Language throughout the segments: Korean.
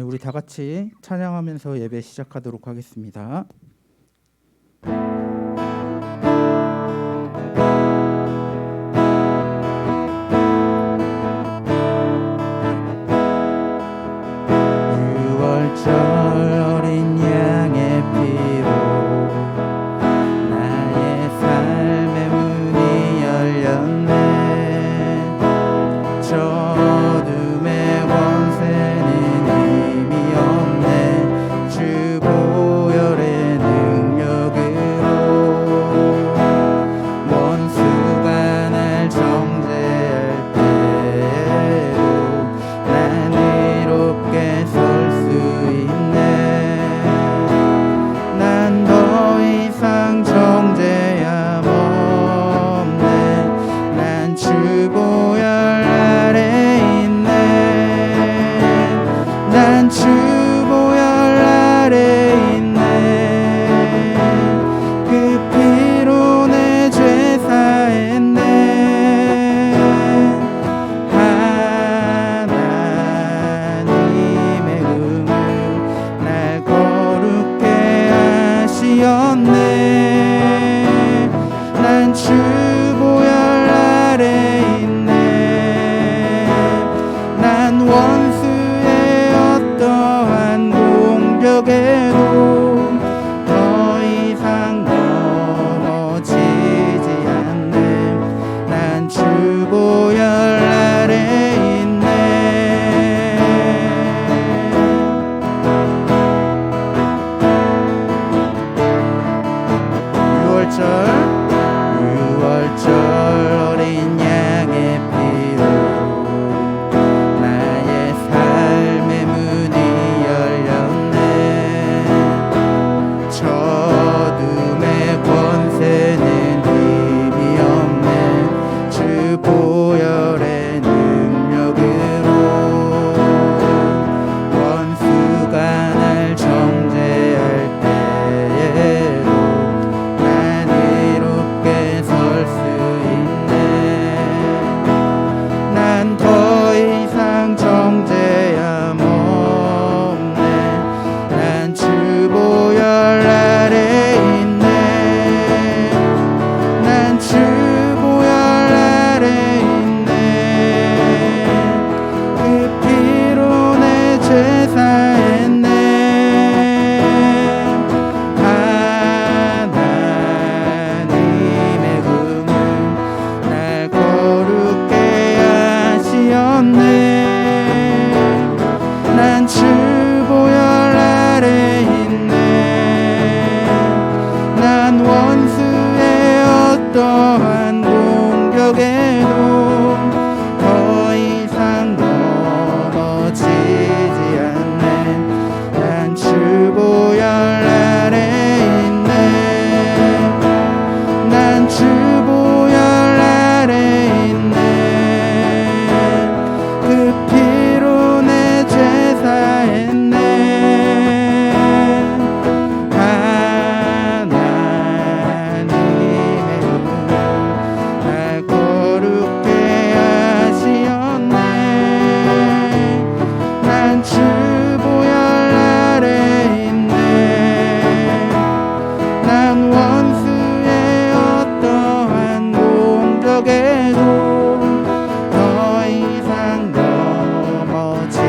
네, 우리 다 같이 찬양하면서 예배 시작하도록 하겠습니다. 어린 양의 피로 나의 삶의 문이 열렸네. 저 어둠의 권세는 힘이 없네. 주 보혈의 능력으로 원수가 날 정죄할 때에도 난 이롭게 설 수 있네. 난 더 이상 정죄함 없네. 난 주 보혈 아래 있네. 난 주 보혈 아래 있네. 그 피로 내 죄 사했네. 하나님의 은혜 날 거룩해 하시었네. 난 주 보혈 아래 있네. 난 원수의 어떠한 공격에도 더 이상 넘어지지 않네. 난 주 보혈 아래 있네. 6월절 어린 양의 피로 나의 삶의 문이 열렸네. 저 어둠의 권세는 힘이 없네. 주 보혈의 능력으로 원수가 날 정죄할 때에도 난 이롭게 설 수 있네. 난 더 이상 정죄함 없네. 난 주 보혈 아래 있네. 난 주 보혈 아래 있네. 그 피로 내 죄 사했네. 하나님의 은혜 날 거룩해 하시었네. 난 주 보혈 아래 있네. 난 원수의 어떠한 공격에도 더 이상 넘어지지 않네. 난 주 보혈 아래 있네. 난 주 보혈 아래 있네. 그 피로 내 죄 사했네. 하나님의 은혜 날 거룩해 하시었네. 난 주 보혈 아래 있네. 난 원수의 어떠한 공격에도 더 이상 넘어지지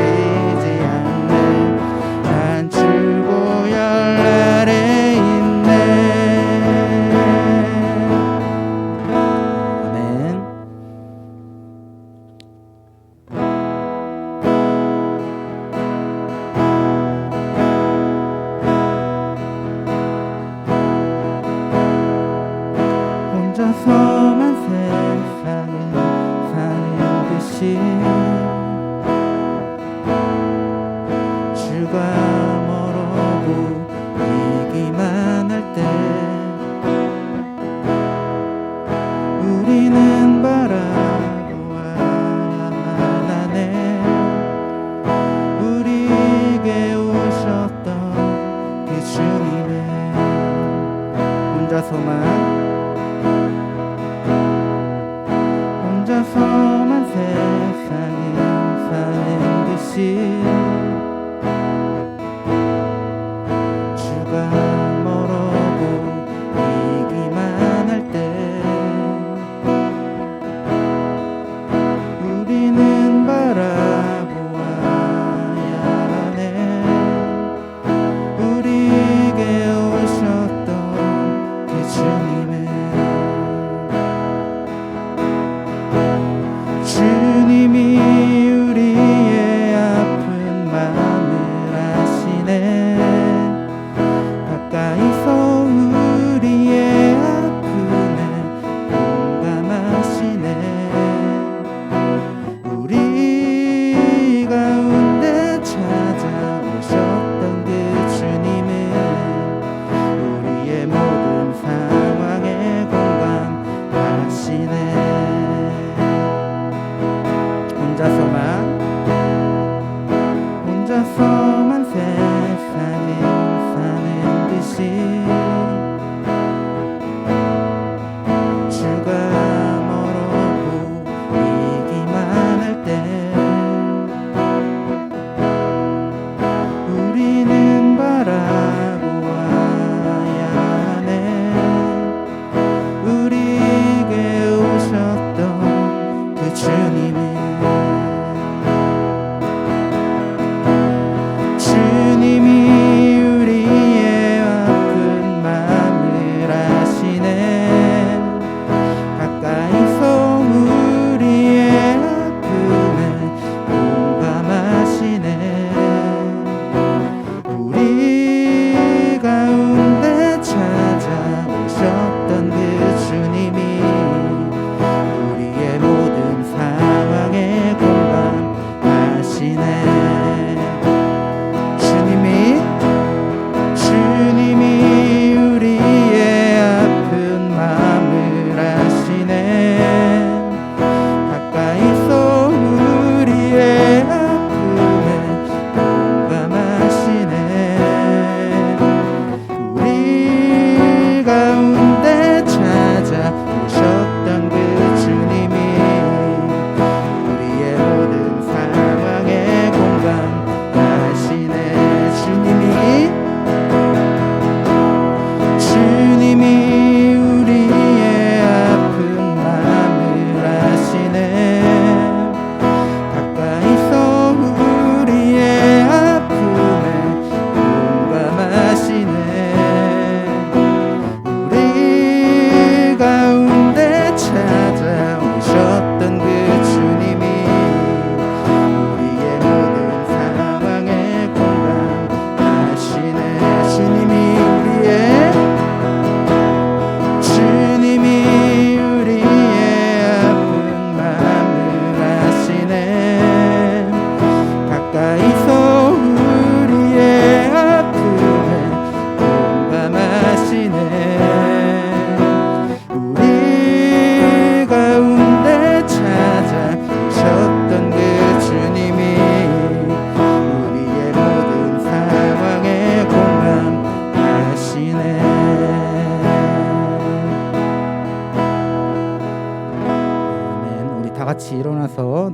않네. 난 주 보혈 아래 있네. 아멘. 혼자서만 세상을 사는 듯이 주가 멀어고 이기만 할 때 우리는 바라보아야만 하네. 우리에게 오셨던 그 주님의 혼자서만 세상을 사는 듯이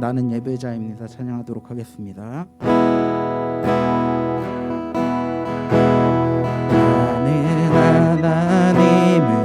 나는 예배자입니다. 찬양하도록 하겠습니다. 나는 하나님을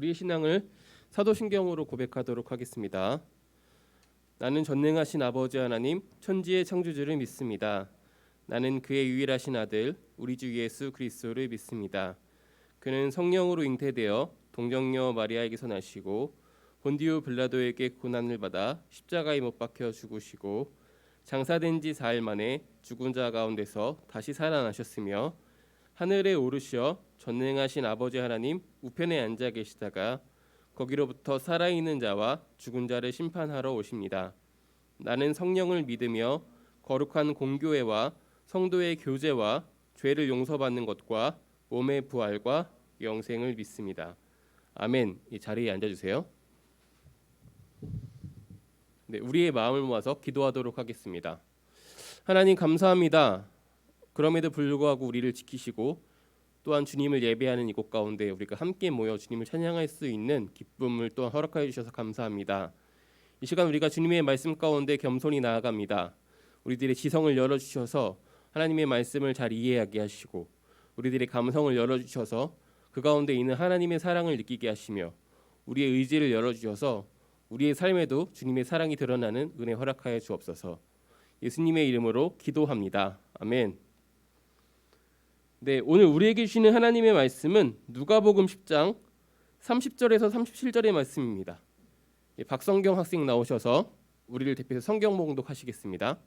우리의 신앙을 사도신경으로 고백하도록 하겠습니다. 나는 전능하신 아버지 하나님 천지의 창조주를 믿습니다. 나는 그의 유일하신 아들 우리 주 예수 그리스도를 믿습니다. 그는 성령으로 잉태되어 동정녀 마리아에게서 나시고 본디오 빌라도에게 고난을 받아 십자가에 못 박혀 죽으시고 장사된 지 4일 만에 죽은 자 가운데서 다시 살아나셨으며 하늘에 오르시어 전능하신 아버지 하나님 우편에 앉아 계시다가 거기로부터 살아있는 자와 죽은 자를 심판하러 오십니다. 나는 성령을 믿으며 거룩한 공교회와 성도의 교제와 죄를 용서받는 것과 몸의 부활과 영생을 믿습니다. 아멘. 이 자리에 앉아주세요. 네, 우리의 마음을 모아서 기도하도록 하겠습니다. 하나님 감사합니다. 그럼에도 불구하고 우리를 지키시고 또한 주님을 예배하는 이곳 가운데 우리가 함께 모여 주님을 찬양할 수 있는 기쁨을 또한 허락하여 주셔서 감사합니다. 이 시간 우리가 주님의 말씀 가운데 겸손히 나아갑니다. 우리들의 지성을 열어주셔서 하나님의 말씀을 잘 이해하게 하시고 우리들의 감성을 열어주셔서 그 가운데 있는 하나님의 사랑을 느끼게 하시며 우리의 의지를 열어주셔서 우리의 삶에도 주님의 사랑이 드러나는 은혜 허락하여 주옵소서. 예수님의 이름으로 기도합니다. 아멘. 네, 오늘 우리에게 주시는 하나님의 말씀은 누가복음 10장 30절에서 37절의 말씀입니다. 박성경 학생 나오셔서 우리를 대표해서 성경 봉독하시겠습니다.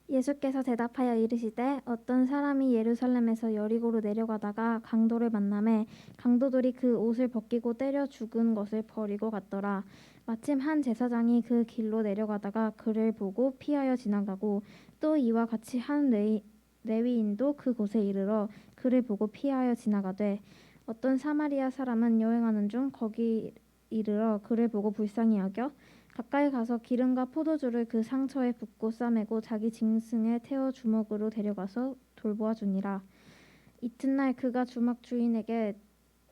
예수께서 대답하여 이르시되 어떤 사람이 예루살렘에서 여리고로 내려가다가 강도를 만나매 강도들이 그 옷을 벗기고 때려 죽은 것을 버리고 갔더라. 마침 한 제사장이 그 길로 내려가다가 그를 보고 피하여 지나가고 또 이와 같이 한 레위인도 그곳에 이르러 그를 보고 피하여 지나가되 어떤 사마리아 사람은 여행하는 중 거기 이르러 그를 보고 불쌍히 여겨 가까이 가서 기름과 포도주를 그 상처에 붓고 싸매고 자기 짐승에 태워 주먹으로 데려가서 돌보아 주니라. 이튿날 그가 주막 주인에게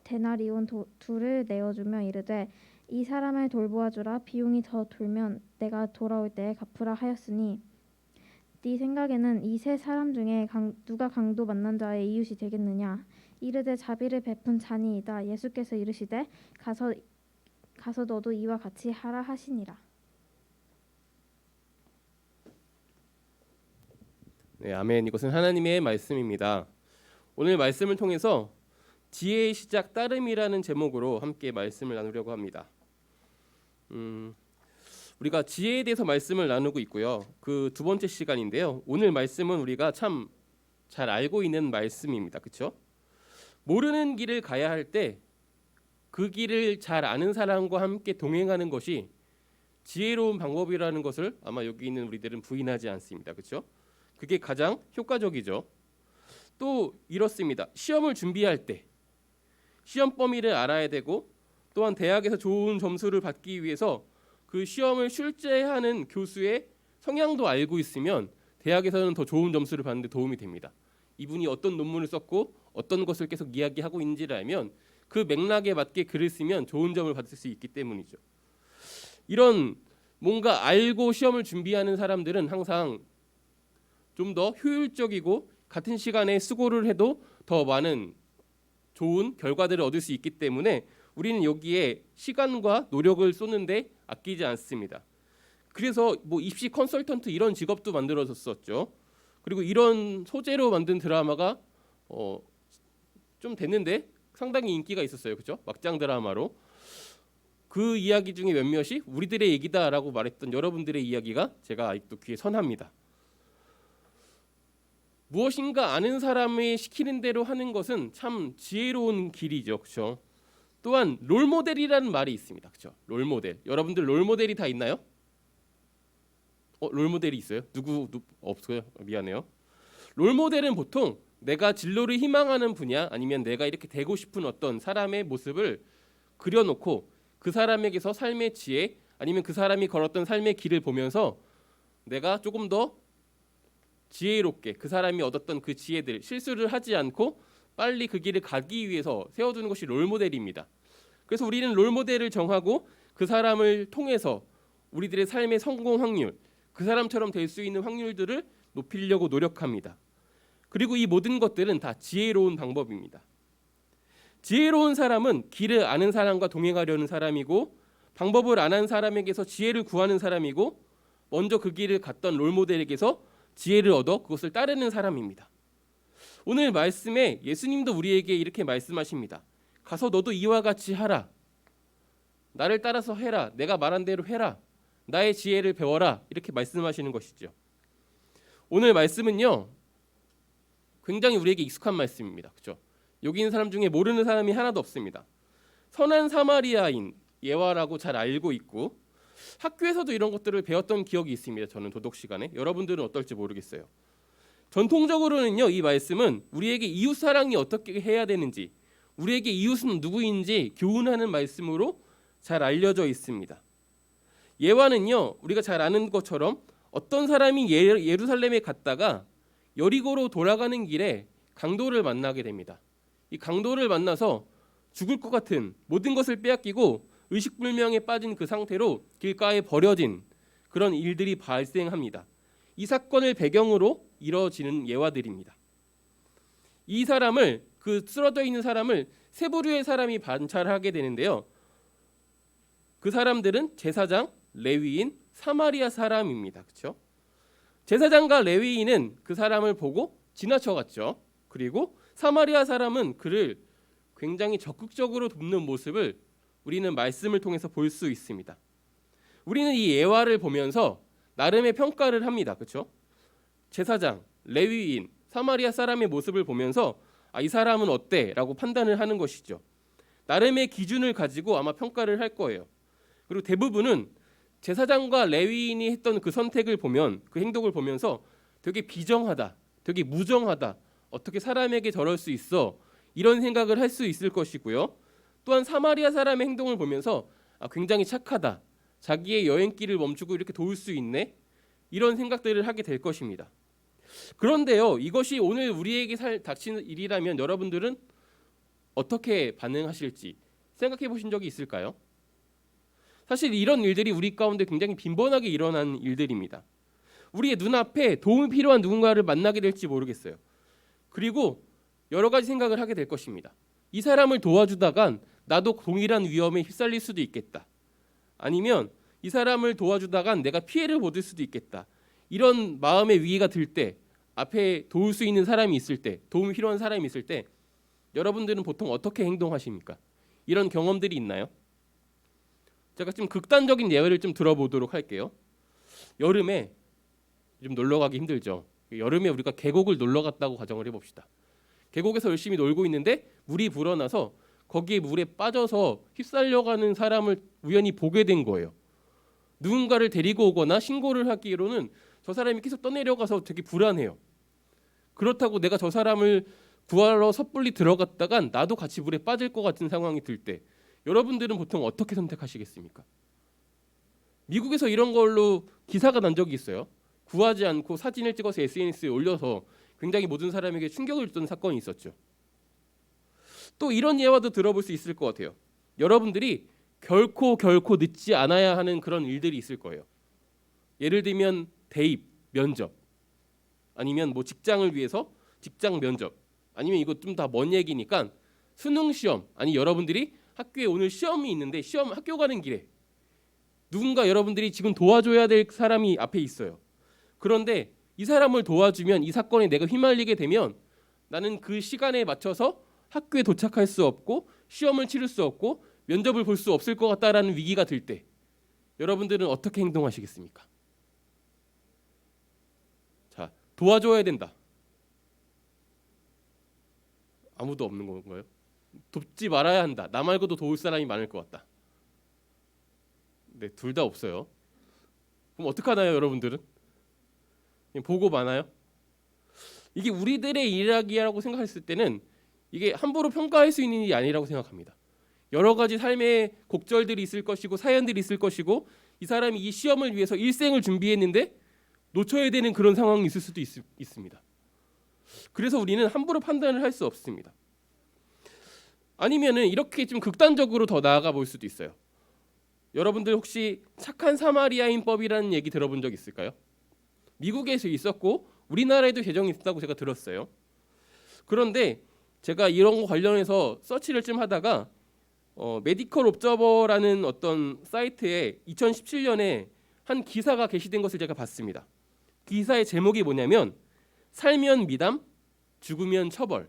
데나리온 둘을 내어주며 이르되 이 사람을 돌보아 주라. 비용이 더 들면 내가 돌아올 때에 갚으라 하였으니 네 생각에는 이 세 사람 중에 누가 강도 만난 자의 이웃이 되겠느냐. 이르되 자비를 베푼 자니이다. 예수께서 이르시되 가서 너도 이와 같이 하라 하시니라. 네, 아멘. 이것은 하나님의 말씀입니다. 오늘 말씀을 통해서 지혜의 시작 따름이라는 제목으로 함께 말씀을 나누려고 합니다. 우리가 지혜에 대해서 말씀을 나누고 있고요. 그 두 번째 시간인데요. 오늘 말씀은 우리가 참 잘 알고 있는 말씀입니다. 그렇죠? 모르는 길을 가야 할 때 그 길을 잘 아는 사람과 함께 동행하는 것이 지혜로운 방법이라는 것을 아마 여기 있는 우리들은 부인하지 않습니다. 그렇죠? 그게 가장 효과적이죠. 또 이렇습니다. 시험을 준비할 때 시험 범위를 알아야 되고 또한 대학에서 좋은 점수를 받기 위해서 그 시험을 출제하는 교수의 성향도 알고 있으면 대학에서는 더 좋은 점수를 받는 데 도움이 됩니다. 이분이 어떤 논문을 썼고 어떤 것을 계속 이야기하고 있는지를 알면 그 맥락에 맞게 글을 쓰면 좋은 점을 받을 수 있기 때문이죠. 이런 뭔가 알고 시험을 준비하는 사람들은 항상 좀 더 효율적이고 같은 시간에 수고를 해도 더 많은 좋은 결과들을 얻을 수 있기 때문에 우리는 여기에 시간과 노력을 쏟는데 아끼지 않습니다. 그래서 뭐 입시 컨설턴트 이런 직업도 만들어졌었죠. 그리고 이런 소재로 만든 드라마가 좀 됐는데 상당히 인기가 있었어요. 그렇죠? 막장 드라마로. 그 이야기 중에 몇몇이 우리들의 얘기다라고 말했던 여러분들의 이야기가 제가 아직도 귀에 선합니다. 무엇인가 아는 사람이 시키는 대로 하는 것은 참 지혜로운 길이죠. 그렇죠? 또한 롤모델이라는 말이 있습니다. 그렇죠? 롤모델. 여러분들 롤모델이 다 있나요? 롤모델이 있어요? 누구 없어요? 미안해요. 롤모델은 보통 내가 진로를 희망하는 분야 아니면 내가 이렇게 되고 싶은 어떤 사람의 모습을 그려놓고 그 사람에게서 삶의 지혜 아니면 그 사람이 걸었던 삶의 길을 보면서 내가 조금 더 지혜롭게 그 사람이 얻었던 그 지혜들 실수를 하지 않고 빨리 그 길을 가기 위해서 세워두는 것이 롤모델입니다. 그래서 우리는 롤모델을 정하고 그 사람을 통해서 우리들의 삶의 성공 확률 그 사람처럼 될 수 있는 확률들을 높이려고 노력합니다. 그리고 이 모든 것들은 다 지혜로운 방법입니다. 지혜로운 사람은 길을 아는 사람과 동행하려는 사람이고 방법을 안 한 사람에게서 지혜를 구하는 사람이고 먼저 그 길을 갔던 롤모델에게서 지혜를 얻어 그것을 따르는 사람입니다. 오늘 말씀에 예수님도 우리에게 이렇게 말씀하십니다. 가서 너도 이와 같이 하라. 나를 따라서 해라. 내가 말한 대로 해라. 나의 지혜를 배워라. 이렇게 말씀하시는 것이죠. 오늘 말씀은요. 굉장히 우리에게 익숙한 말씀입니다. 그렇죠? 여기 있는 사람 중에 모르는 사람이 하나도 없습니다. 선한 사마리아인 예화라고 잘 알고 있고 학교에서도 이런 것들을 배웠던 기억이 있습니다. 저는 도덕 시간에. 여러분들은 어떨지 모르겠어요. 전통적으로는요. 이 말씀은 우리에게 이웃 사랑이 어떻게 해야 되는지 우리에게 이웃은 누구인지 교훈하는 말씀으로 잘 알려져 있습니다. 예화는요. 우리가 잘 아는 것처럼 어떤 사람이 예루살렘에 갔다가 여리고로 돌아가는 길에 강도를 만나게 됩니다. 이 강도를 만나서 죽을 것 같은 모든 것을 빼앗기고 의식불명에 빠진 그 상태로 길가에 버려진 그런 일들이 발생합니다. 이 사건을 배경으로 이뤄지는 예화들입니다. 이 사람을 그 쓰러져 있는 사람을 세 부류의 사람이 관찰하게 되는데요. 그 사람들은 제사장, 레위인, 사마리아 사람입니다. 그렇죠? 제사장과 레위인은 그 사람을 보고 지나쳐갔죠. 그리고 사마리아 사람은 그를 굉장히 적극적으로 돕는 모습을 우리는 말씀을 통해서 볼 수 있습니다. 우리는 이 예화를 보면서 나름의 평가를 합니다. 그렇죠? 제사장, 레위인, 사마리아 사람의 모습을 보면서 이 사람은 어때? 라고 판단을 하는 것이죠. 나름의 기준을 가지고 아마 평가를 할 거예요. 그리고 대부분은 제사장과 레위인이 했던 그 선택을 보면 그 행동을 보면서 되게 비정하다, 되게 무정하다, 어떻게 사람에게 저럴 수 있어 이런 생각을 할 수 있을 것이고요. 또한 사마리아 사람의 행동을 보면서 굉장히 착하다, 자기의 여행길을 멈추고 이렇게 도울 수 있네 이런 생각들을 하게 될 것입니다. 그런데요, 이것이 오늘 우리에게 닥치는 일이라면 여러분들은 어떻게 반응하실지 생각해 보신 적이 있을까요? 사실 이런 일들이 우리 가운데 굉장히 빈번하게 일어난 일들입니다. 우리의 눈앞에 도움이 필요한 누군가를 만나게 될지 모르겠어요. 그리고 여러 가지 생각을 하게 될 것입니다. 이 사람을 도와주다간 나도 동일한 위험에 휩쓸릴 수도 있겠다. 아니면 이 사람을 도와주다간 내가 피해를 받을 수도 있겠다. 이런 마음의 위기가 들 때, 앞에 도울 수 있는 사람이 있을 때, 도움이 필요한 사람이 있을 때 여러분들은 보통 어떻게 행동하십니까? 이런 경험들이 있나요? 제가 좀 극단적인 예를 좀 들어보도록 할게요. 여름에 좀 놀러 가기 힘들죠. 여름에 우리가 계곡을 놀러 갔다고 가정을 해봅시다. 계곡에서 열심히 놀고 있는데 물이 불어나서 거기에 물에 빠져서 휩쓸려가는 사람을 우연히 보게 된 거예요. 누군가를 데리고 오거나 신고를 하기로는 저 사람이 계속 떠내려가서 되게 불안해요. 그렇다고 내가 저 사람을 구하러 섣불리 들어갔다간 나도 같이 물에 빠질 것 같은 상황이 들 때 여러분들은 보통 어떻게 선택하시겠습니까? 미국에서 이런 걸로 기사가 난 적이 있어요. 구하지 않고 사진을 찍어서 SNS에 올려서 굉장히 모든 사람에게 충격을 줬던 사건이 있었죠. 또 이런 예화도 들어볼 수 있을 것 같아요. 여러분들이 결코 늦지 않아야 하는 그런 일들이 있을 거예요. 예를 들면 대입, 면접, 아니면 뭐 직장을 위해서 직장 면접, 아니면 이거 좀 다 먼 얘기니까 수능 시험, 아니 여러분들이 학교에 오늘 시험이 있는데 시험 학교 가는 길에 누군가 여러분들이 지금 도와줘야 될 사람이 앞에 있어요. 그런데 이 사람을 도와주면 이 사건에 내가 휘말리게 되면 나는 그 시간에 맞춰서 학교에 도착할 수 없고 시험을 치를 수 없고 면접을 볼 수 없을 것 같다라는 위기가 들 때 여러분들은 어떻게 행동하시겠습니까? 자, 도와줘야 된다. 아무도 없는 건가요? 돕지 말아야 한다. 나 말고도 도울 사람이 많을 것 같다. 네, 둘 다 없어요. 그럼 어떡하나요, 여러분들은? 그냥 보고 마나요? 이게 우리들의 일이라고 생각했을 때는 이게 함부로 평가할 수 있는 일이 아니라고 생각합니다. 여러 가지 삶의 곡절들이 있을 것이고 사연들이 있을 것이고 이 사람이 이 시험을 위해서 일생을 준비했는데 놓쳐야 되는 그런 상황이 있을 수도 있습니다. 그래서 우리는 함부로 판단을 할 수 없습니다. 아니면은 이렇게 좀 극단적으로 더 나아가 볼 수도 있어요. 여러분들 혹시 착한 사마리아인법이라는 얘기 들어본 적 있을까요? 미국에서 있었고 우리나라에도 개정이 있다고 제가 들었어요. 그런데 제가 이런 거 관련해서 서치를 좀 하다가 메디컬 옵저버라는 어떤 사이트에 2017년에 한 기사가 게시된 것을 제가 봤습니다. 기사의 제목이 뭐냐면 살면 미담, 죽으면 처벌.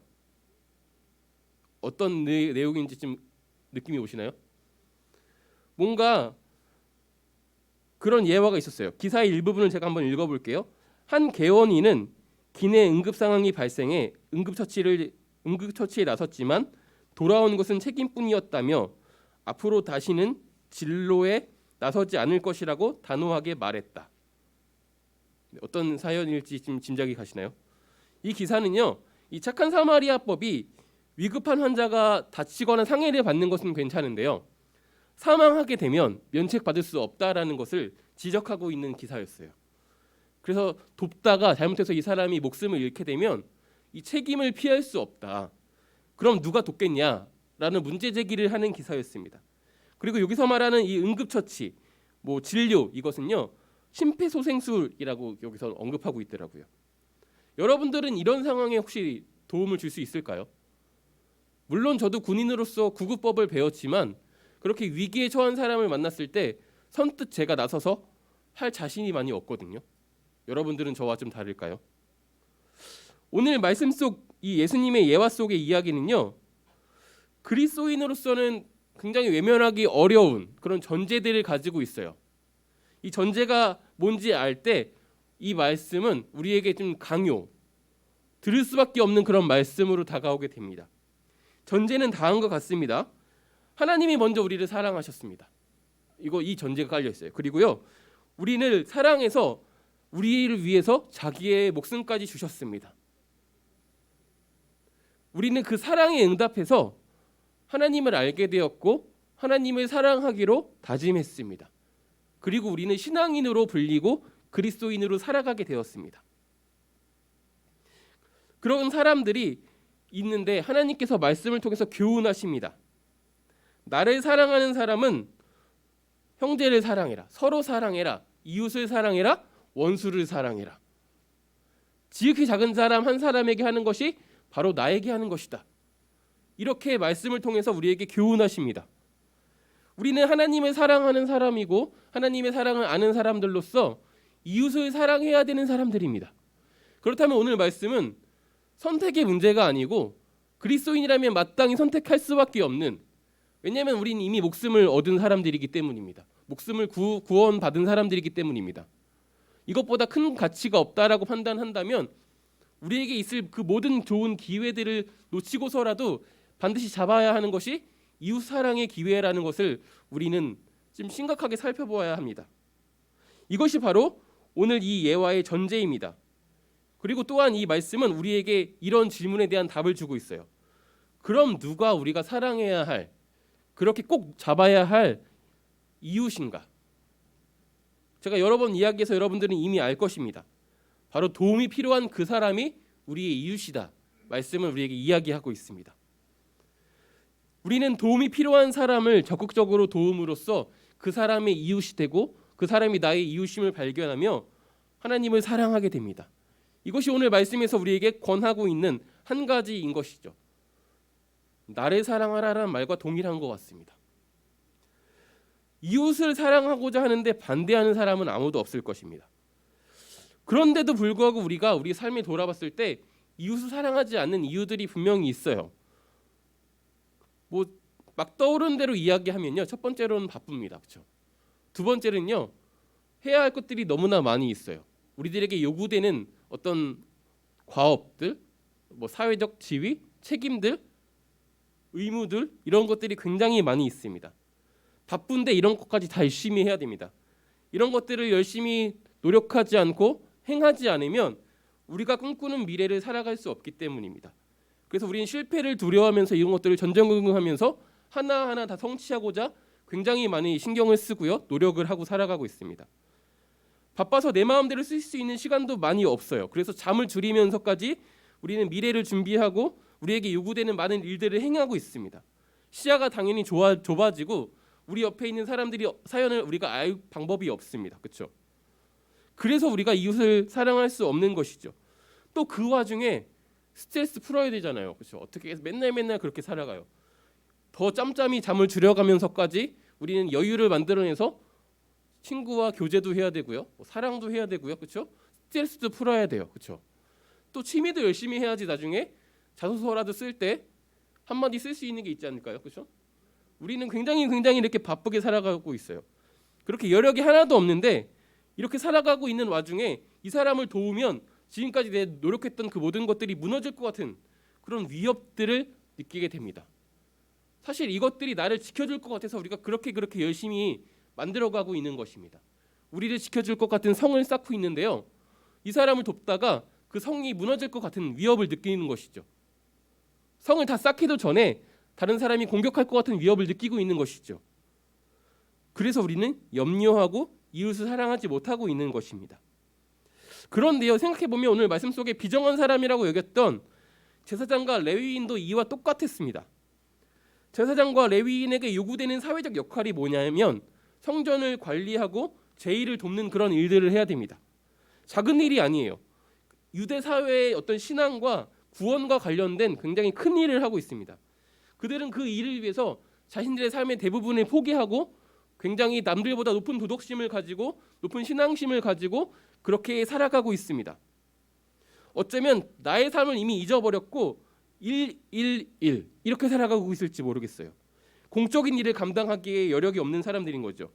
어떤 내용인지 좀 느낌이 오시나요? 뭔가 그런 예화가 있었어요. 기사의 일부분을 제가 한번 읽어볼게요. 한 개원인은 기내 응급 상황이 발생해 응급처치에 나섰지만 돌아온 것은 책임뿐이었다며 앞으로 다시는 진로에 나서지 않을 것이라고 단호하게 말했다. 어떤 사연일지 좀 짐작이 가시나요? 이 기사는요, 이 착한 사마리아법이 위급한 환자가 다치거나 상해를 받는 것은 괜찮은데요, 사망하게 되면 면책받을 수 없다라는 것을 지적하고 있는 기사였어요. 그래서 돕다가 잘못해서 이 사람이 목숨을 잃게 되면 이 책임을 피할 수 없다. 그럼 누가 돕겠냐라는 문제 제기를 하는 기사였습니다. 그리고 여기서 말하는 이 응급처치, 뭐 진료, 이것은요 심폐소생술이라고 여기서 언급하고 있더라고요. 여러분들은 이런 상황에 혹시 도움을 줄 수 있을까요? 물론 저도 군인으로서 구급법을 배웠지만 그렇게 위기에 처한 사람을 만났을 때 선뜻 제가 나서서 할 자신이 많이 없거든요. 여러분들은 저와 좀 다를까요? 오늘 말씀 속 이 예수님의 예화 속의 이야기는요, 그리스도인으로서는 굉장히 외면하기 어려운 그런 전제들을 가지고 있어요. 이 전제가 뭔지 알 때 이 말씀은 우리에게 좀 들을 수밖에 없는 그런 말씀으로 다가오게 됩니다. 전제는 다음과 같습니다. 하나님이 먼저 우리를 사랑하셨습니다. 이 전제가 깔려 있어요. 그리고요, 우리를 사랑해서 우리를 위해서 자기의 목숨까지 주셨습니다. 우리는 그 사랑에 응답해서 하나님을 알게 되었고 하나님을 사랑하기로 다짐했습니다. 그리고 우리는 신앙인으로 불리고 그리스도인으로 살아가게 되었습니다. 그런 사람들이 있는데 하나님께서 말씀을 통해서 교훈하십니다. 나를 사랑하는 사람은 형제를 사랑해라, 서로 사랑해라, 이웃을 사랑해라, 원수를 사랑해라. 지극히 작은 사람 한 사람에게 하는 것이 바로 나에게 하는 것이다. 이렇게 말씀을 통해서 우리에게 교훈하십니다. 우리는 하나님을 사랑하는 사람이고 하나님의 사랑을 아는 사람들로서 이웃을 사랑해야 되는 사람들입니다. 그렇다면 오늘 말씀은 선택의 문제가 아니고 그리스도인이라면 마땅히 선택할 수밖에 없는, 왜냐하면 우리는 이미 목숨을 얻은 사람들이기 때문입니다. 목숨을 구원받은 사람들이기 때문입니다. 이것보다 큰 가치가 없다라고 판단한다면 우리에게 있을 그 모든 좋은 기회들을 놓치고서라도 반드시 잡아야 하는 것이 이웃 사랑의 기회라는 것을 우리는 좀 심각하게 살펴보아야 합니다. 이것이 바로 오늘 이 예화의 전제입니다. 그리고 또한 이 말씀은 우리에게 이런 질문에 대한 답을 주고 있어요. 그럼 누가 우리가 사랑해야 할, 그렇게 꼭 잡아야 할 이웃인가? 제가 여러 번 이야기해서 여러분들은 이미 알 것입니다. 바로 도움이 필요한 그 사람이 우리의 이웃이다. 말씀을 우리에게 이야기하고 있습니다. 우리는 도움이 필요한 사람을 적극적으로 도움으로써 그 사람의 이웃이 되고 그 사람이 나의 이웃임을 발견하며 하나님을 사랑하게 됩니다. 이것이 오늘 말씀에서 우리에게 권하고 있는 한 가지인 것이죠. 나를 사랑하라라는 말과 동일한 것 같습니다. 이웃을 사랑하고자 하는데 반대하는 사람은 아무도 없을 것입니다. 그런데도 불구하고 우리가 우리 삶에 돌아봤을 때 이웃을 사랑하지 않는 이유들이 분명히 있어요. 뭐 막 떠오르는 대로 이야기하면요. 첫 번째로는 바쁩니다. 그렇죠? 두 번째는요. 해야 할 것들이 너무나 많이 있어요. 우리들에게 요구되는 어떤 과업들, 뭐 사회적 지위, 책임들, 의무들 이런 것들이 굉장히 많이 있습니다. 바쁜데 이런 것까지 다 열심히 해야 됩니다. 이런 것들을 열심히 노력하지 않고 행하지 않으면 우리가 꿈꾸는 미래를 살아갈 수 없기 때문입니다. 그래서 우리는 실패를 두려워하면서 이런 것들을 전전긍긍하면서 하나하나 다 성취하고자 굉장히 많이 신경을 쓰고요. 노력을 하고 살아가고 있습니다. 바빠서 내 마음대로 쓸 수 있는 시간도 많이 없어요. 그래서 잠을 줄이면서까지 우리는 미래를 준비하고 우리에게 요구되는 많은 일들을 행하고 있습니다. 시야가 당연히 좁아지고 우리 옆에 있는 사람들이 사연을 우리가 알 방법이 없습니다. 그렇죠? 그래서 우리가 이웃을 사랑할 수 없는 것이죠. 또 그 와중에 스트레스 풀어야 되잖아요. 그렇죠? 어떻게 해서 맨날 그렇게 살아가요. 더 짬짬이 잠을 줄여가면서까지 우리는 여유를 만들어내서 친구와 교제도 해야 되고요. 사랑도 해야 되고요. 그렇죠? 스트레스도 풀어야 돼요. 그렇죠? 또 취미도 열심히 해야지 나중에 자소서라도 쓸 때 한마디 쓸 수 있는 게 있지 않을까요? 그렇죠? 우리는 굉장히 이렇게 바쁘게 살아가고 있어요. 그렇게 여력이 하나도 없는데 이렇게 살아가고 있는 와중에 이 사람을 도우면 지금까지 내 노력했던 그 모든 것들이 무너질 것 같은 그런 위협들을 느끼게 됩니다. 사실 이것들이 나를 지켜줄 것 같아서 우리가 그렇게 열심히 만들어가고 있는 것입니다. 우리를 지켜줄 것 같은 성을 쌓고 있는데요. 이 사람을 돕다가 그 성이 무너질 것 같은 위협을 느끼는 것이죠. 성을 다 쌓기도 전에 다른 사람이 공격할 것 같은 위협을 느끼고 있는 것이죠. 그래서 우리는 염려하고 이웃을 사랑하지 못하고 있는 것입니다. 그런데요, 생각해보면 오늘 말씀 속에 비정한 사람이라고 여겼던 제사장과 레위인도 이와 똑같았습니다. 제사장과 레위인에게 요구되는 사회적 역할이 뭐냐면 성전을 관리하고 제의를 돕는 그런 일들을 해야 됩니다. 작은 일이 아니에요. 유대 사회의 어떤 신앙과 구원과 관련된 굉장히 큰 일을 하고 있습니다. 그들은 그 일을 위해서 자신들의 삶의 대부분을 포기하고 굉장히 남들보다 높은 도덕심을 가지고 높은 신앙심을 가지고 그렇게 살아가고 있습니다. 어쩌면 나의 삶을 이미 잊어버렸고 111 이렇게 살아가고 있을지 모르겠어요. 공적인 일을 감당하기에 여력이 없는 사람들인 거죠.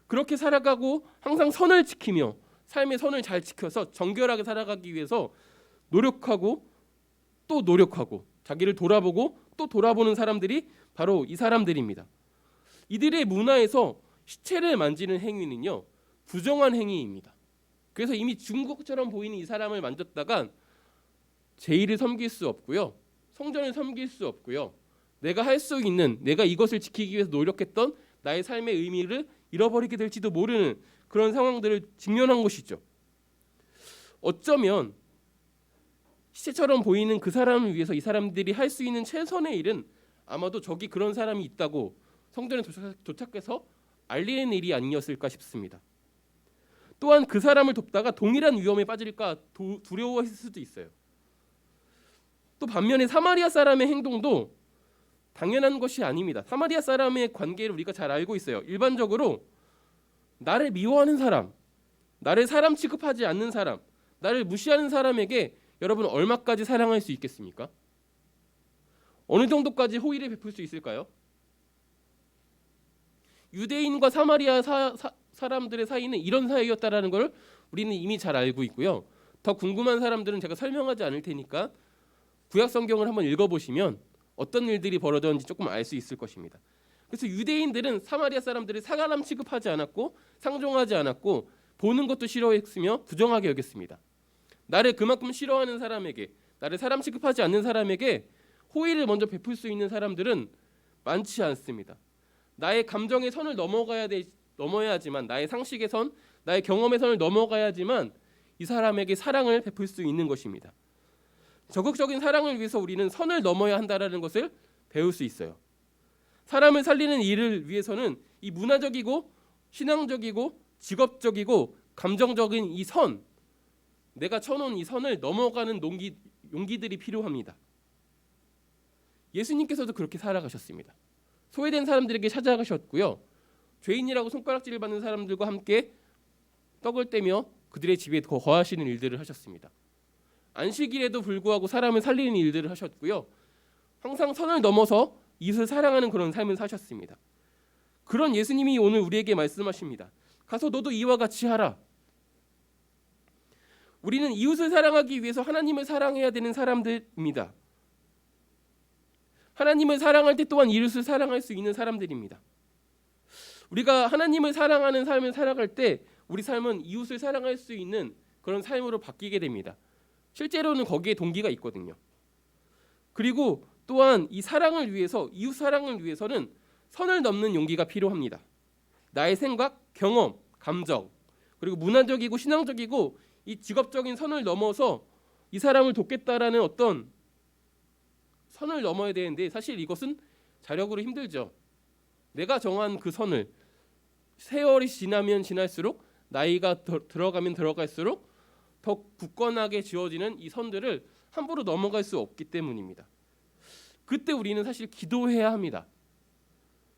그렇게 살아가고 항상 선을 지키며 삶의 선을 잘 지켜서 정결하게 살아가기 위해서 노력하고 또 노력하고 자기를 돌아보고 또 돌아보는 사람들이 바로 이 사람들입니다. 이들의 문화에서 시체를 만지는 행위는요 부정한 행위입니다. 그래서 이미 죽은 것처럼 보이는 이 사람을 만졌다간 제의를 섬길 수 없고요. 성전을 섬길 수 없고요. 내가 할 수 있는 내가 이것을 지키기 위해서 노력했던 나의 삶의 의미를 잃어버리게 될지도 모르는 그런 상황들을 직면한 것이죠. 어쩌면 시체처럼 보이는 그 사람을 위해서 이 사람들이 할 수 있는 최선의 일은 아마도 저기 그런 사람이 있다고 성전에 도착해서 알리는 일이 아니었을까 싶습니다. 또한 그 사람을 돕다가 동일한 위험에 빠질까 두려워했을 수도 있어요. 또 반면에 사마리아 사람의 행동도 당연한 것이 아닙니다. 사마리아 사람의 관계를 우리가 잘 알고 있어요. 일반적으로 나를 미워하는 사람, 나를 사람 취급하지 않는 사람, 나를 무시하는 사람에게 여러분 얼마까지 사랑할 수 있겠습니까? 어느 정도까지 호의를 베풀 수 있을까요? 유대인과 사마리아 사람들의 사이는 이런 사이였다라는 걸 우리는 이미 잘 알고 있고요. 더 궁금한 사람들은 제가 설명하지 않을 테니까 구약 성경을 한번 읽어보시면 어떤 일들이 벌어졌는지 조금 알 수 있을 것입니다. 그래서 유대인들은 사마리아 사람들을 사람 취급하지 않았고 상종하지 않았고 보는 것도 싫어했으며 부정하게 여겼습니다. 나를 그만큼 싫어하는 사람에게, 나를 사람 취급하지 않는 사람에게 호의를 먼저 베풀 수 있는 사람들은 많지 않습니다. 나의 감정의 선을 넘어야지만, 나의 상식의 선, 나의 경험의 선을 넘어가야지만 이 사람에게 사랑을 베풀 수 있는 것입니다. 적극적인 사랑을 위해서 우리는 선을 넘어야 한다라는 것을 배울 수 있어요. 사람을 살리는 일을 위해서는 이 문화적이고 신앙적이고 직업적이고 감정적인 이 선, 내가 쳐놓은 이 선을 넘어가는 용기들이 필요합니다. 예수님께서도 그렇게 살아가셨습니다. 소외된 사람들에게 찾아가셨고요. 죄인이라고 손가락질을 받는 사람들과 함께 떡을 떼며 그들의 집에 거하시는 일들을 하셨습니다. 안식일에도 불구하고 사람을 살리는 일들을 하셨고요. 항상 선을 넘어서 이웃을 사랑하는 그런 삶을 사셨습니다. 그런 예수님이 오늘 우리에게 말씀하십니다. 가서 너도 이와 같이 하라. 우리는 이웃을 사랑하기 위해서 하나님을 사랑해야 되는 사람들입니다. 하나님을 사랑할 때 또한 이웃을 사랑할 수 있는 사람들입니다. 우리가 하나님을 사랑하는 삶을 살아갈 때 우리 삶은 이웃을 사랑할 수 있는 그런 삶으로 바뀌게 됩니다. 실제로는 거기에 동기가 있거든요. 그리고 또한 이 사랑을 위해서, 이웃 사랑을 위해서는 선을 넘는 용기가 필요합니다. 나의 생각, 경험, 감정, 그리고 문화적이고 신앙적이고 이 직업적인 선을 넘어서 이 사람을 돕겠다라는 어떤 선을 넘어야 되는데, 사실 이것은 자력으로 힘들죠. 내가 정한 그 선을 세월이 지나면 지날수록, 나이가 들어가면 들어갈수록 더 굳건하게 지어지는 이 선들을 함부로 넘어갈 수 없기 때문입니다. 그때 우리는 사실 기도해야 합니다.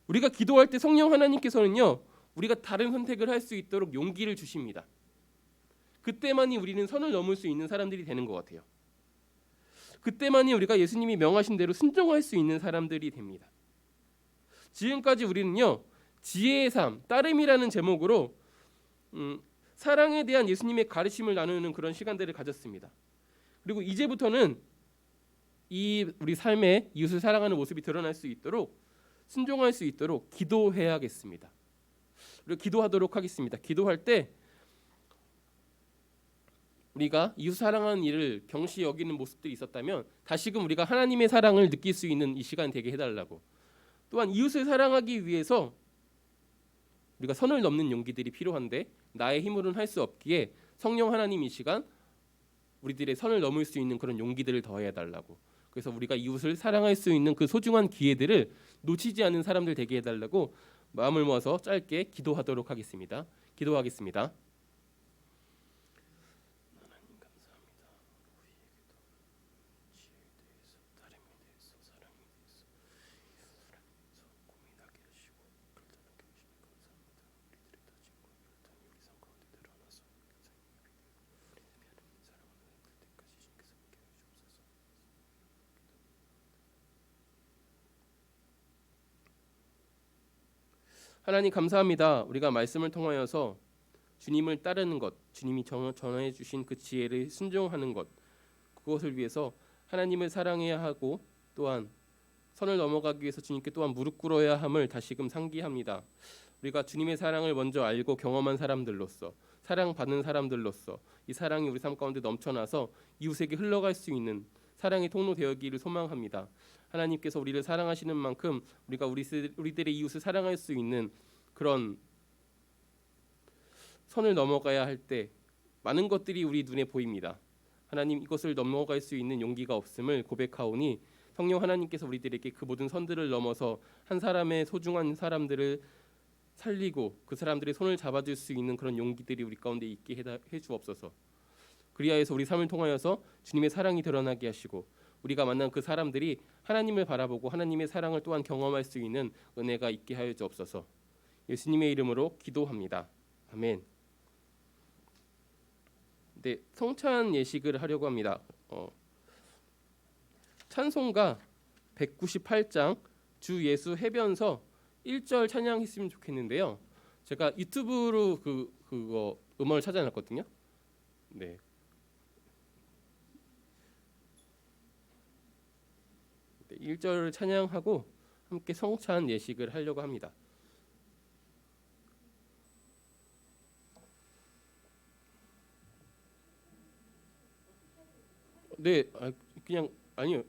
우리가 기도할 때 성령 하나님께서는요, 우리가 다른 선택을 할 수 있도록 용기를 주십니다. 그때만이 우리는 선을 넘을 수 있는 사람들이 되는 것 같아요. 그때만이 우리가 예수님이 명하신 대로 순종할 수 있는 사람들이 됩니다. 지금까지 우리는요, 지혜의 삶, 따름이라는 제목으로 사랑에 대한 예수님의 가르침을 나누는 그런 시간들을 가졌습니다. 그리고 이제부터는 이 우리 삶에 이웃을 사랑하는 모습이 드러날 수 있도록, 순종할 수 있도록 기도해야겠습니다. 그리고 기도하도록 하겠습니다. 기도할 때 우리가 이웃 사랑하는 일을 경시 여기는 모습들이 있었다면 다시금 우리가 하나님의 사랑을 느낄 수 있는 이 시간 되게 해달라고, 또한 이웃을 사랑하기 위해서 우리가 선을 넘는 용기들이 필요한데 나의 힘으로는 할 수 없기에 성령 하나님 이 시간 우리들의 선을 넘을 수 있는 그런 용기들을 더해달라고, 그래서 우리가 이웃을 사랑할 수 있는 그 소중한 기회들을 놓치지 않는 사람들 되게 해달라고 마음을 모아서 짧게 기도하도록 하겠습니다. 기도하겠습니다. 하나님 감사합니다. 우리가 말씀을 통하여서 주님을 따르는 것, 주님이 전해 주신 그 지혜를 순종하는 것, 그것을 위해서 하나님을 사랑해야 하고 또한 선을 넘어가기 위해서 주님께 또한 무릎 꿇어야 함을 다시금 상기합니다. 우리가 주님의 사랑을 먼저 알고 경험한 사람들로서, 사랑받는 사람들로서 이 사랑이 우리 삶 가운데 넘쳐나서 이웃에게 흘러갈 수 있는 사랑의 통로 되었기를 소망합니다. 하나님께서 우리를 사랑하시는 만큼 우리가 우리들의 이웃을 사랑할 수 있는 그런 선을 넘어가야 할 때 많은 것들이 우리 눈에 보입니다. 하나님, 이것을 넘어갈 수 있는 용기가 없음을 고백하오니 성령 하나님께서 우리들에게 그 모든 선들을 넘어서 한 사람의 소중한 사람들을 살리고 그 사람들의 손을 잡아줄 수 있는 그런 용기들이 우리 가운데 있게 해주옵소서. 그리하여서 우리 삶을 통하여서 주님의 사랑이 드러나게 하시고 우리가 만난 그 사람들이 하나님을 바라보고 하나님의 사랑을 또한 경험할 수 있는 은혜가 있게 하여 주옵소서. 예수님의 이름으로 기도합니다. 아멘. 네, 성찬 예식을 하려고 합니다. 찬송가 198장 주 예수 해변서 1절 찬양했으면 좋겠는데요. 제가 유튜브로 그거 음원을 찾아놨거든요. 네. 네, 1절을 찬양하고 함께 성찬 예식을 하려고 합니다. 네, 그냥 아니요.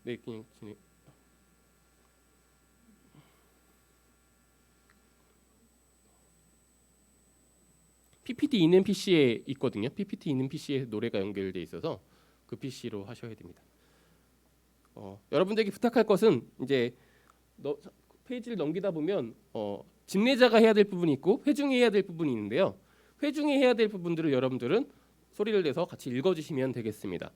네, 그냥 진행. PPT 있는 PC에 있거든요. PPT 있는 PC에 노래가 연결돼 있어서 그 PC로 하셔야 됩니다. 여러분들에게 부탁할 것은 이제 페이지를 넘기다 보면 집례자가 해야 될 부분이 있고 회중이 해야 될 부분이 있는데요. 회중이 해야 될 부분들을 여러분들은 소리를 내서 같이 읽어주시면 되겠습니다.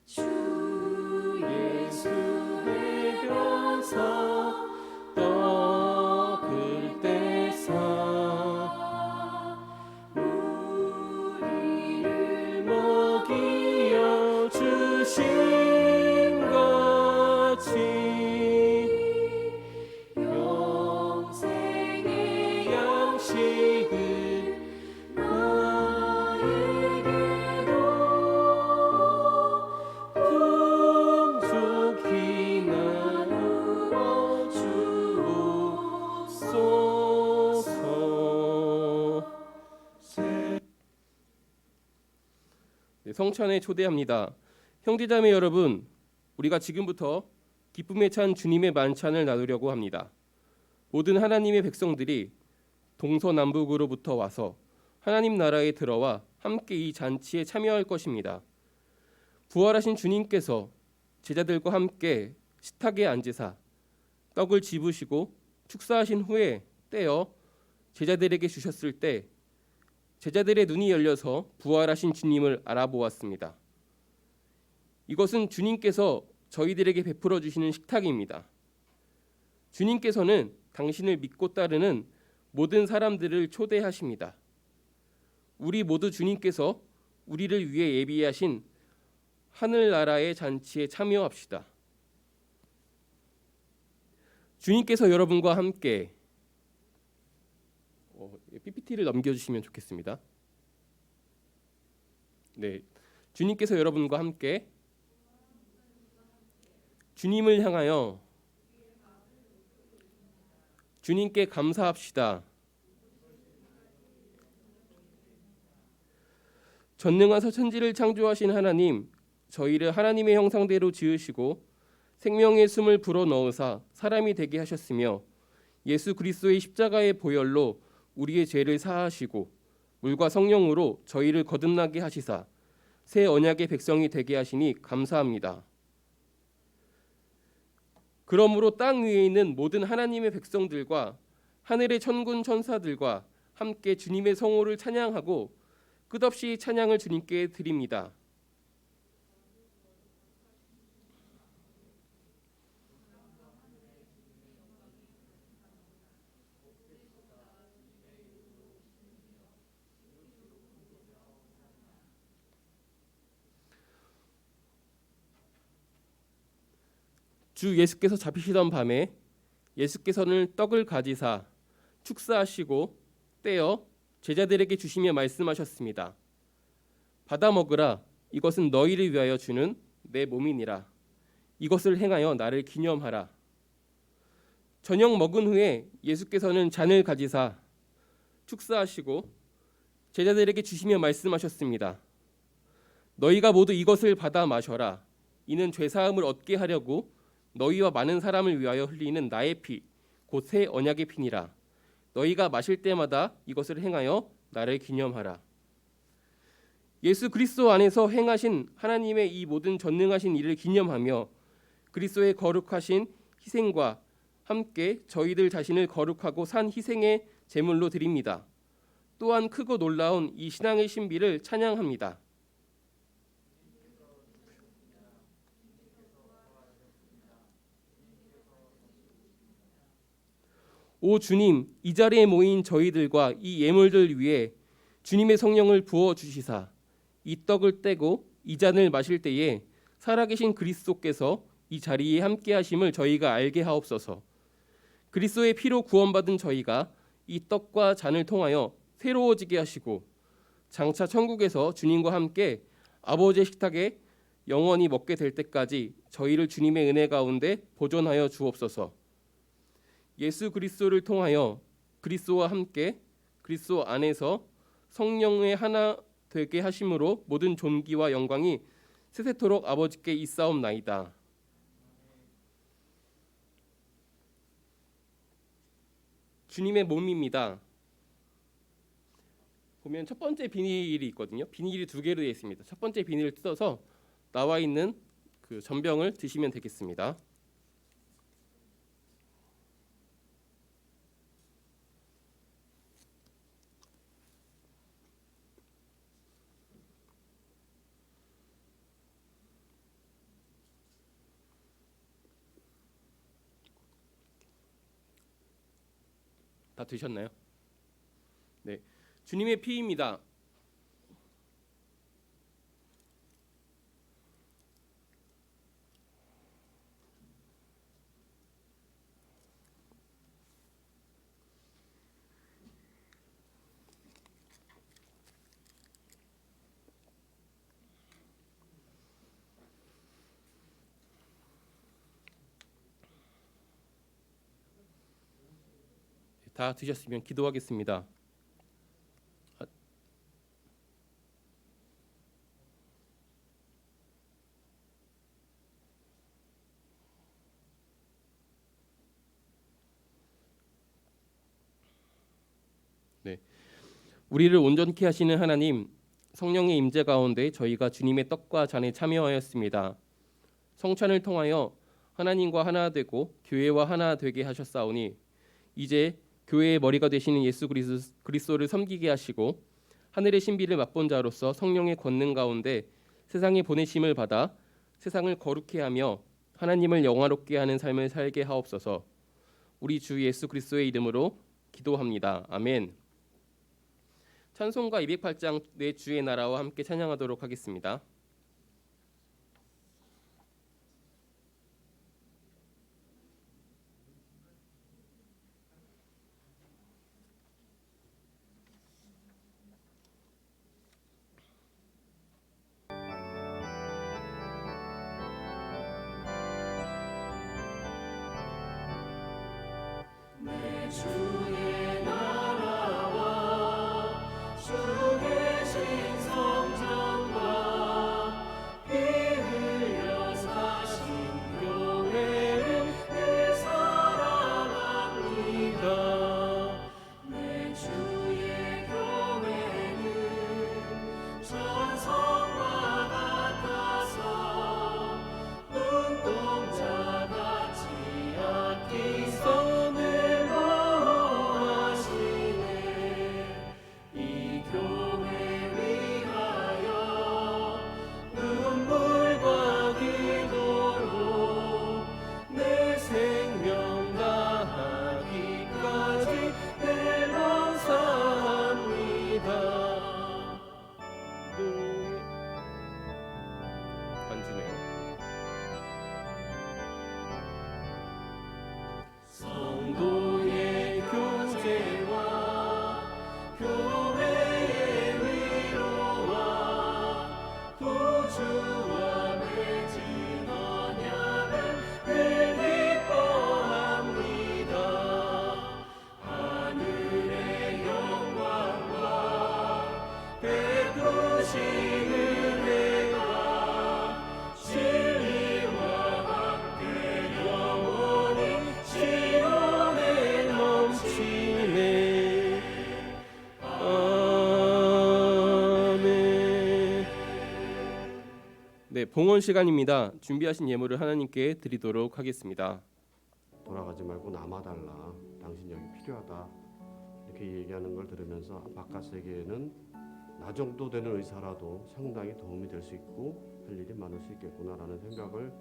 주 예수의 변사 떡을 떼사 우리를 먹이어 주신 같이 영생의 양식을 나에게도 풍족히 나누어 주옵소서. 네, 성찬에 초대합니다. 형제자매 여러분, 우리가 지금부터 기쁨에 찬 주님의 만찬을 나누려고 합니다. 모든 하나님의 백성들이 동서남북으로부터 와서 하나님 나라에 들어와 함께 이 잔치에 참여할 것입니다. 부활하신 주님께서 제자들과 함께 식탁에 앉으사 떡을 집으시고 축사하신 후에 떼어 제자들에게 주셨을 때 제자들의 눈이 열려서 부활하신 주님을 알아보았습니다. 이것은 주님께서 저희들에게 베풀어 주시는 식탁입니다. 주님께서는 당신을 믿고 따르는 모든 사람들을 초대하십니다. 우리 모두 주님께서 우리를 위해 예비하신 하늘나라의 잔치에 참여합시다. 주님께서 여러분과 함께 PPT를 넘겨주시면 좋겠습니다. 네, 주님께서 여러분과 함께 주님을 향하여 주님께 감사합시다. 전능하사 천지를 창조하신 하나님, 저희를 하나님의 형상대로 지으시고 생명의 숨을 불어넣으사 사람이 되게 하셨으며 예수 그리스도의 십자가의 보혈로 우리의 죄를 사하시고 물과 성령으로 저희를 거듭나게 하시사 새 언약의 백성이 되게 하시니 감사합니다. 그러므로 땅 위에 있는 모든 하나님의 백성들과 하늘의 천군 천사들과 함께 주님의 성호를 찬양하고 끝없이 찬양을 주님께 드립니다. 주 예수께서 잡히시던 밤에 예수께서는 떡을 가지사 축사하시고 떼어 제자들에게 주시며 말씀하셨습니다. 받아 먹으라. 이것은 너희를 위하여 주는 내 몸이니라. 이것을 행하여 나를 기념하라. 저녁 먹은 후에 예수께서는 잔을 가지사 축사하시고 제자들에게 주시며 말씀하셨습니다. 너희가 모두 이것을 받아 마셔라. 이는 죄사함을 얻게 하려고 너희와 많은 사람을 위하여 흘리는 나의 피, 곧 새 언약의 피니라. 너희가 마실 때마다 이것을 행하여 나를 기념하라. 예수 그리스도 안에서 행하신 하나님의 이 모든 전능하신 일을 기념하며 그리스도의 거룩하신 희생과 함께 저희들 자신을 거룩하고 산 희생의 제물로 드립니다. 또한 크고 놀라운 이 신앙의 신비를 찬양합니다. 오 주님, 이 자리에 모인 저희들과 이 예물들 위에 주님의 성령을 부어 주시사 이 떡을 떼고 이 잔을 마실 때에 살아계신 그리스도께서 이 자리에 함께 하심을 저희가 알게 하옵소서. 그리스도의 피로 구원받은 저희가 이 떡과 잔을 통하여 새로워지게 하시고 장차 천국에서 주님과 함께 아버지의 식탁에 영원히 먹게 될 때까지 저희를 주님의 은혜 가운데 보존하여 주옵소서. 예수 그리스도를 통하여 그리스도와 함께 그리스도 안에서 성령의 하나 되게 하심으로 모든 존귀와 영광이 세세토록 아버지께 있사옵나이다. 주님의 몸입니다. 보면 첫 번째 비닐이 있거든요. 비닐이 두 개로 되어 있습니다. 첫 번째 비닐을 뜯어서 나와 있는 그 전병을 드시면 되겠습니다. 다 드셨나요? 네, 주님의 피입니다. 다 드셨으면 기도하겠습니다. 네, 우리를 온전케 하시는 하나님, 성령의 임재 가운데 저희가 주님의 떡과 잔에 참여하였습니다. 성찬을 통하여 하나님과 하나 되고 교회와 하나 되게 하셨사오니 이제 교회의 머리가 되시는 예수 그리스도를 섬기게 하시고 하늘의 신비를 맛본 자로서 성령의 권능 가운데 세상에 보내심을 받아 세상을 거룩해 하며 하나님을 영화롭게 하는 삶을 살게 하옵소서. 우리 주 예수 그리스도의 이름으로 기도합니다. 아멘. 찬송가 208장 내 주의 나라와 함께 찬양하도록 하겠습니다. 주의 나라와 주 계신 성전과 피 흘려 사신 교회를 늘 사랑합니다. 내 주의 교회는 전성과 같아서 눈동자같이 아끼소 성도의 교제와 교회의 위로와 구주와 맺은 언약을 늘 기뻐합니다. 하늘의 영광과 베푸신 은혜가 진리와 함께 영원히 시온에 넘치네. 아멘. 네, 봉헌 시간입니다. 준비하신 예물을 하나님께 드리도록 하겠습니다. 돌아가지 말고 남아달라. 당신 여기 필요하다. 이렇게 얘기하는 걸 들으면서 바깥 세계에는 나 정도 되는 의사라도 상당히 도움이 될 수 있고 할 일이 많을 수 있겠구나라는 생각을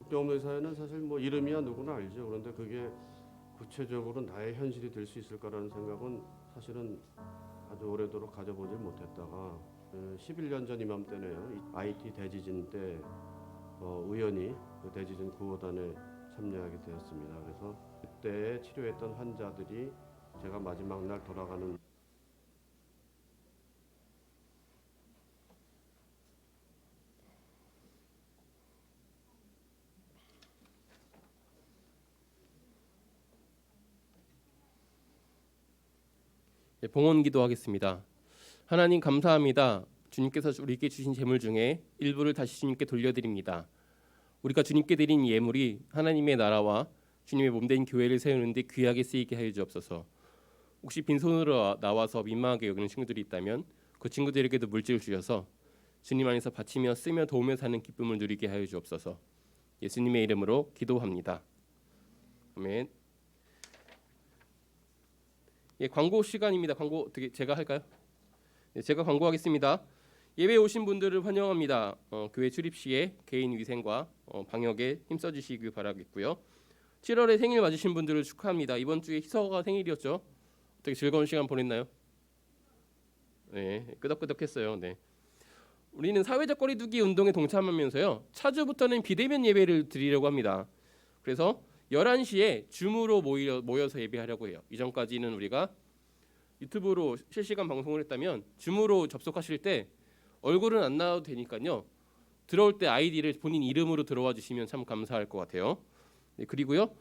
국정원 의사에는 사실 뭐 이름이야 누구나 알죠. 그런데 그게 구체적으로 나의 현실이 될 수 있을까라는 생각은 사실은 아주 오래도록 가져보지 못했다가 11년 전 이맘때네요. IT 대지진 때 우연히 그 대지진 구호단에 참여하게 되었습니다. 그래서 그때 치료했던 환자들이 제가 마지막 날 돌아가는 봉헌 기도하겠습니다. 하나님 감사합니다. 주님께서 우리에게 주신 재물 중에 일부를 다시 주님께 돌려드립니다. 우리가 주님께 드린 예물이 하나님의 나라와 주님의 몸된 교회를 세우는 데 귀하게 쓰이게 하여 주옵소서. 혹시 빈손으로 나와서 민망하게 여기는 친구들이 있다면 그 친구들에게도 물질을 주셔서 주님 안에서 바치며 쓰며 도우며 사는 기쁨을 누리게 하여 주옵소서. 예수님의 이름으로 기도합니다. 아멘. 광고 시간입니다. 광고 어떻게 제가 할까요? 제가 광고하겠습니다. 예배 오신 분들을 환영합니다. 교회 출입 시에 개인 위생과 방역에 힘써 주시길 바라겠고요. 7월에 생일 맞으신 분들을 축하합니다. 이번 주에 희서가 생일이었죠. 어떻게 즐거운 시간 보냈나요? 네, 끄덕끄덕했어요. 네. 우리는 사회적 거리두기 운동에 동참하면서요. 차주부터는 비대면 예배를 드리려고 합니다. 그래서 11시에 줌으로 모여서 예배하려고 해요. 이전까지는 우리가 유튜브로 실시간 방송을 했다면 줌으로 접속하실 때 얼굴은 안 나와도 되니까요. 들어올 때 아이디를 본인 이름으로 들어와 주시면 참 감사할 것 같아요. 네, 그리고요.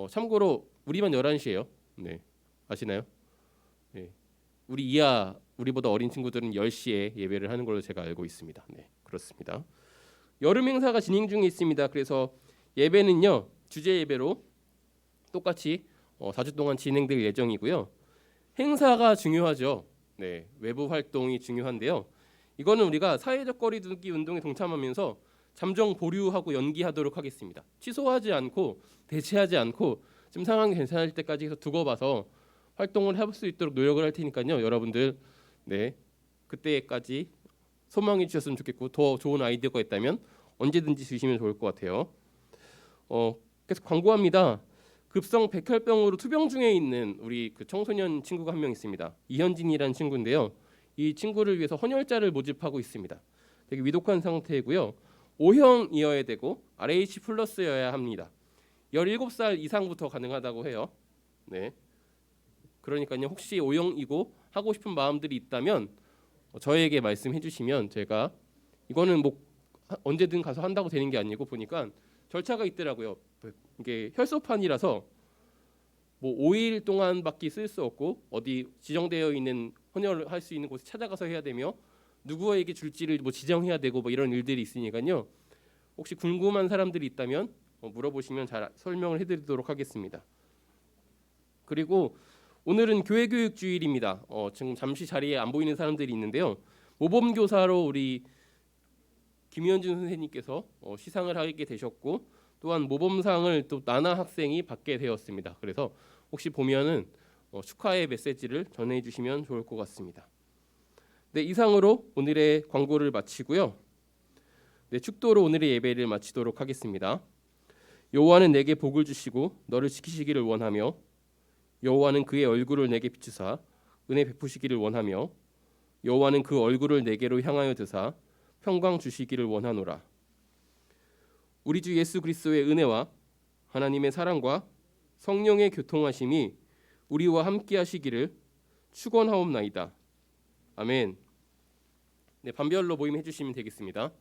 참고로 우리만 11시예요. 네. 아시나요? 네. 우리보다 어린 친구들은 10시에 예배를 하는 걸로 제가 알고 있습니다. 네. 그렇습니다. 여름 행사가 진행 중에 있습니다. 그래서 예배는요. 주제 예배로 똑같이 4주 동안 진행될 예정이고요. 행사가 중요하죠. 네, 외부 활동이 중요한데요. 이거는 우리가 사회적 거리두기 운동에 동참하면서 잠정 보류하고 연기하도록 하겠습니다. 취소하지 않고 대체하지 않고 좀 상황이 괜찮을 때까지 해서 두고 봐서 활동을 해볼 수 있도록 노력을 할 테니까요. 여러분들 네, 그때까지 소망해 주셨으면 좋겠고 더 좋은 아이디어가 있다면 언제든지 주시면 좋을 것 같아요. 계속 광고합니다. 급성 백혈병으로 투병 중에 있는 우리 그 청소년 친구가 한 명 있습니다. 이현진이라는 친구인데요. 이 친구를 위해서 헌혈자를 모집하고 있습니다. 되게 위독한 상태고요. O형이어야 되고 RH 플러스여야 합니다. 17살 이상부터 가능하다고 해요. 네. 그러니까요. 혹시 O형이고 하고 싶은 마음들이 있다면 저에게 말씀해 주시면 제가 이거는 뭐 언제든 가서 한다고 되는 게 아니고 보니까 절차가 있더라고요. 이게 혈소판이라서 뭐 5일 동안밖에 쓸 수 없고 어디 지정되어 있는 헌혈을 할 수 있는 곳에 찾아가서 해야 되며 누구에게 줄지를 뭐 지정해야 되고 뭐 이런 일들이 있으니까요. 혹시 궁금한 사람들이 있다면 물어보시면 잘 설명을 해드리도록 하겠습니다. 그리고 오늘은 교회교육 주일입니다. 지금 잠시 자리에 안 보이는 사람들이 있는데요. 모범교사로 우리 김현준 선생님께서 시상을 하게 되셨고 또한 모범상을 또 나나 학생이 받게 되었습니다. 그래서 혹시 보면은 축하의 메시지를 전해주시면 좋을 것 같습니다. 네, 이상으로 오늘의 광고를 마치고요. 네, 축도로 오늘의 예배를 마치도록 하겠습니다. 여호와는 내게 복을 주시고 너를 지키시기를 원하며 여호와는 그의 얼굴을 내게 비추사 은혜 베푸시기를 원하며 여호와는 그 얼굴을 내게로 향하여 드사 평강 주시기를 원하노라. 우리 주 예수 그리스도의 은혜와 하나님의 사랑과 성령의 교통하심이 우리와 함께 하시기를 축원하옵나이다. 아멘. 네, 반별로 모임해 주시면 되겠습니다.